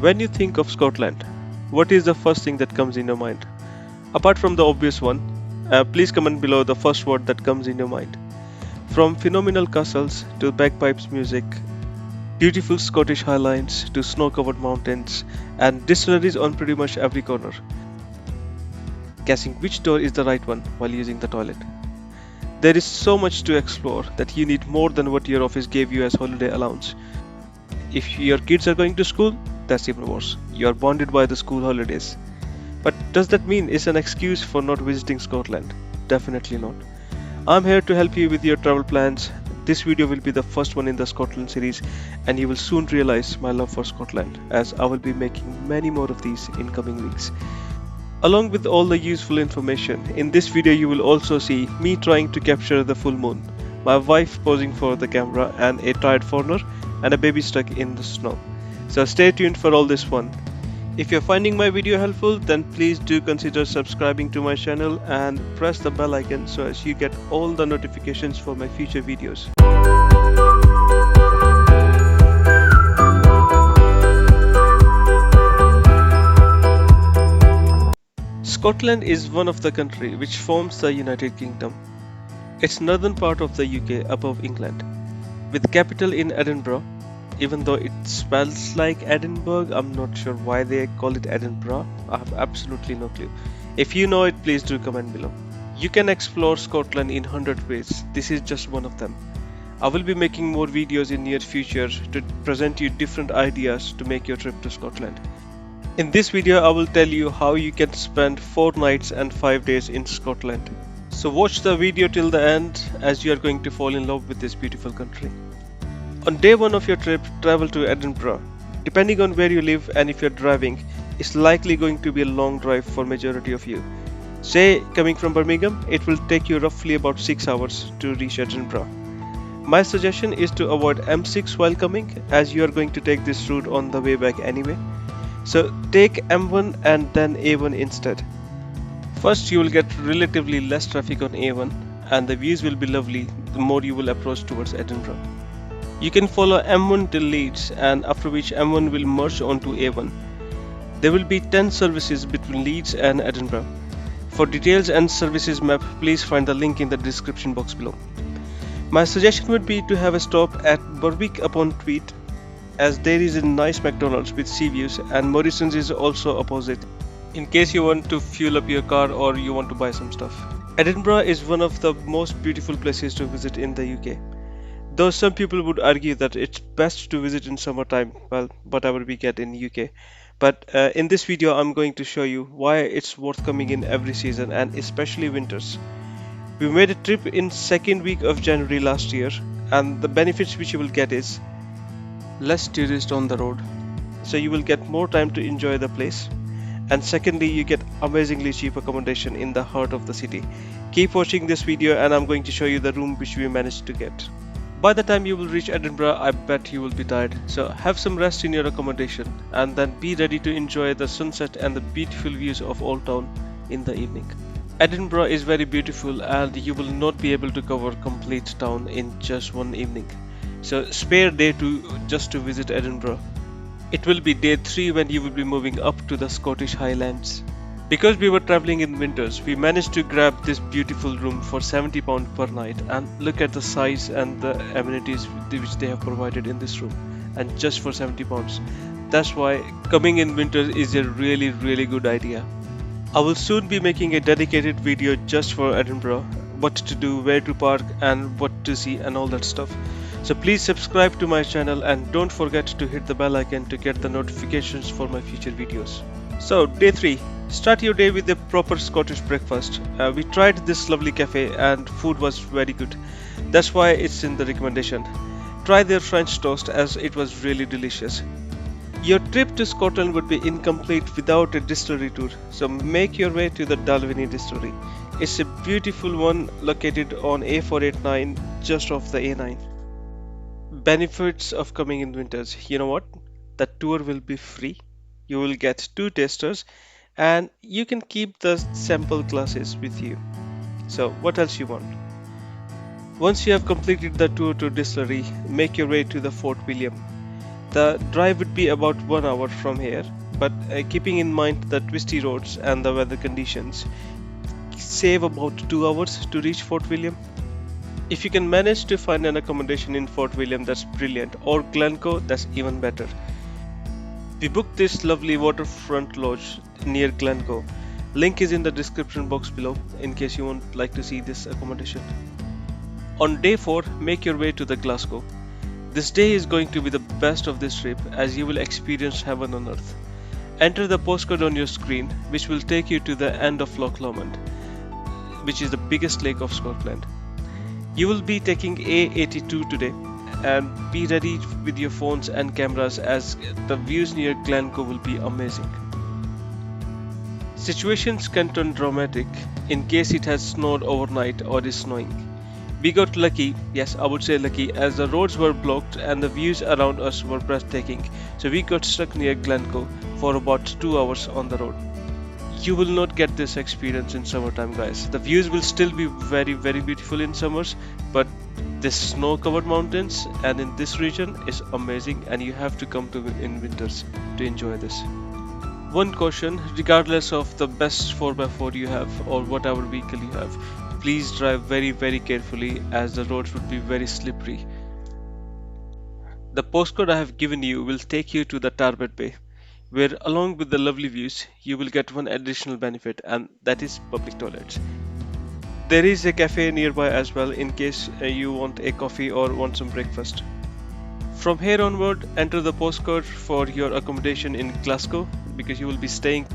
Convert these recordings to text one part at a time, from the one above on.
When you think of Scotland, what is the first thing that comes in your mind? Apart from the obvious one, please comment below the first word that comes in your mind. From phenomenal castles to bagpipes music, beautiful Scottish highlines to snow covered mountains, and distilleries on pretty much every corner. Guessing which door is the right one while using the toilet. There is so much to explore that you need more than what your office gave you as holiday allowance. If your kids are going to school, that's even worse. You are bonded by the school holidays. But does that mean it's an excuse for not visiting Scotland? Definitely not. I'm here to help you with your travel plans. This video will be the first one in the Scotland series, and you will soon realize my love for Scotland, as I will be making many more of these in coming weeks. Along with all the useful information, in this video you will also see me trying to capture the full moon, my wife posing for the camera, and a tired foreigner, and a baby stuck in the snow. So stay tuned for all this fun. If you're finding my video helpful, then please do consider subscribing to my channel and press the bell icon so as you get all the notifications for my future videos. Scotland is one of the countries which forms the United Kingdom. It's northern part of the UK above England, with capital in Edinburgh. Even though it spells like Edinburgh, I'm not sure why they call it Edinburgh. I have absolutely no clue. If you know it, please do comment below. You can explore Scotland in 100 ways. This is just one of them. I will be making more videos in near future to present you different ideas to make your trip to Scotland. In this video, I will tell you how you can spend 4 nights and 5 days in Scotland. So watch the video till the end, as you are going to fall in love with this beautiful country. On day 1 of your trip, travel to Edinburgh. Depending on where you live and if you're driving, it's likely going to be a long drive for majority of you. Say, coming from Birmingham, it will take you roughly about 6 hours to reach Edinburgh. My suggestion is to avoid M6 while coming, as you are going to take this route on the way back anyway. So take M1 and then A1 instead. First, you will get relatively less traffic on A1, and the views will be lovely the more you will approach towards Edinburgh. You can follow M1 till Leeds, and after which M1 will merge onto A1. There will be 10 services between Leeds and Edinburgh. For details and services map, please find the link in the description box below. My suggestion would be to have a stop at Berwick-upon-Tweed, as there is a nice McDonald's with sea views, and Morrison's is also opposite, in case you want to fuel up your car or you want to buy some stuff. Edinburgh is one of the most beautiful places to visit in the UK. Though some people would argue that it's best to visit in summertime, well, whatever we get in UK. But in this video, I'm going to show you why it's worth coming in every season, and especially winters. We made a trip in second week of January last year, and the benefits which you will get is less tourists on the road, so you will get more time to enjoy the place. And secondly, you get amazingly cheap accommodation in the heart of the city. Keep watching this video and I'm going to show you the room which we managed to get. By the time you will reach Edinburgh, I bet you will be tired, so have some rest in your accommodation and then be ready to enjoy the sunset and the beautiful views of Old Town in the evening. Edinburgh is very beautiful and you will not be able to cover complete town in just one evening. So spare day 2 just to visit Edinburgh. It will be day 3 when you will be moving up to the Scottish Highlands. Because we were traveling in winters, we managed to grab this beautiful room for £70 per night, and look at the size and the amenities which they have provided in this room, and just for £70. That's why coming in winter is a really good idea. I will soon be making a dedicated video just for Edinburgh, what to do, where to park and what to see and all that stuff. So please subscribe to my channel and don't forget to hit the bell icon to get the notifications for my future videos. So day 3. Start your day with a proper Scottish breakfast. We tried this lovely cafe and food was very good. That's why it's in the recommendation. Try their French toast as it was really delicious. Your trip to Scotland would be incomplete without a distillery tour, so make your way to the Dalwhinnie distillery. It's a beautiful one located on A489 just off the A9. Benefits of coming in winters. You know what? The tour will be free. You will get 2 tasters and you can keep the sample glasses with you. So what else you want? Once you have completed the tour to distillery, make your way to the Fort William. The drive would be about 1 hour from here, but keeping in mind the twisty roads and the weather conditions, save about 2 hours to reach Fort William. If you can manage to find an accommodation in Fort William, that's brilliant, or Glencoe, that's even better. We booked this lovely waterfront lodge near Glencoe. Link is in the description box below in case you would like to see this accommodation. On day 4, make your way to the Glasgow. This day is going to be the best of this trip as you will experience heaven on earth. Enter the postcode on your screen, which will take you to the end of Loch Lomond, which is the biggest lake of Scotland. You will be taking A82 today, and be ready with your phones and cameras as the views near Glencoe will be amazing. Situations can turn dramatic in case it has snowed overnight or is snowing. We got lucky, yes, I would say lucky, as the roads were blocked and the views around us were breathtaking, so we got stuck near Glencoe for about 2 hours on the road. You will not get this experience in summertime, guys. The views will still be very beautiful in summers, but this snow covered mountains and in this region is amazing, and you have to come to in winters to enjoy this. One caution, regardless of the best 4x4 you have or whatever vehicle you have, please drive very carefully as the roads would be very slippery. The postcode I have given you will take you to the Tarbet Bay, where along with the lovely views, you will get one additional benefit, and that is public toilets. There is a cafe nearby as well in case you want a coffee or want some breakfast. From here onward, enter the postcode for your accommodation in Glasgow because you will be staying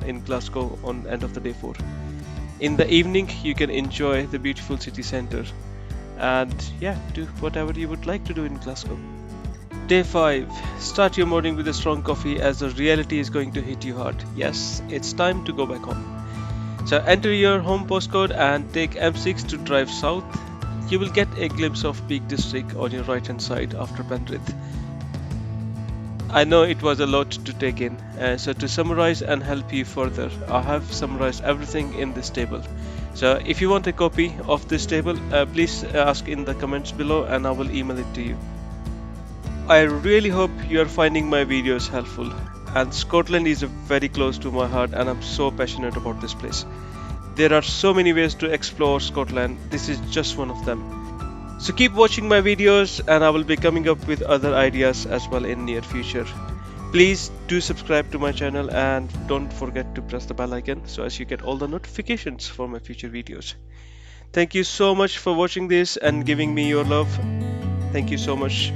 in Glasgow on end of the day 4. In the evening, you can enjoy the beautiful city centre and do whatever you would like to do in Glasgow. Day 5. Start your morning with a strong coffee as the reality is going to hit you hard. Yes, it's time to go back home. So enter your home postcode and take M6 to drive south. You will get a glimpse of Peak District on your right hand side after Penrith. I know it was a lot to take in, so to summarize and help you further, I have summarized everything in this table. So if you want a copy of this table, please ask in the comments below and I will email it to you. I really hope you are finding my videos helpful, and Scotland is very close to my heart and I'm so passionate about this place. There are so many ways to explore Scotland, this is just one of them. So keep watching my videos and I will be coming up with other ideas as well in near future. Please do subscribe to my channel and don't forget to press the bell icon so as you get all the notifications for my future videos. Thank you so much for watching this and giving me your love. Thank you so much.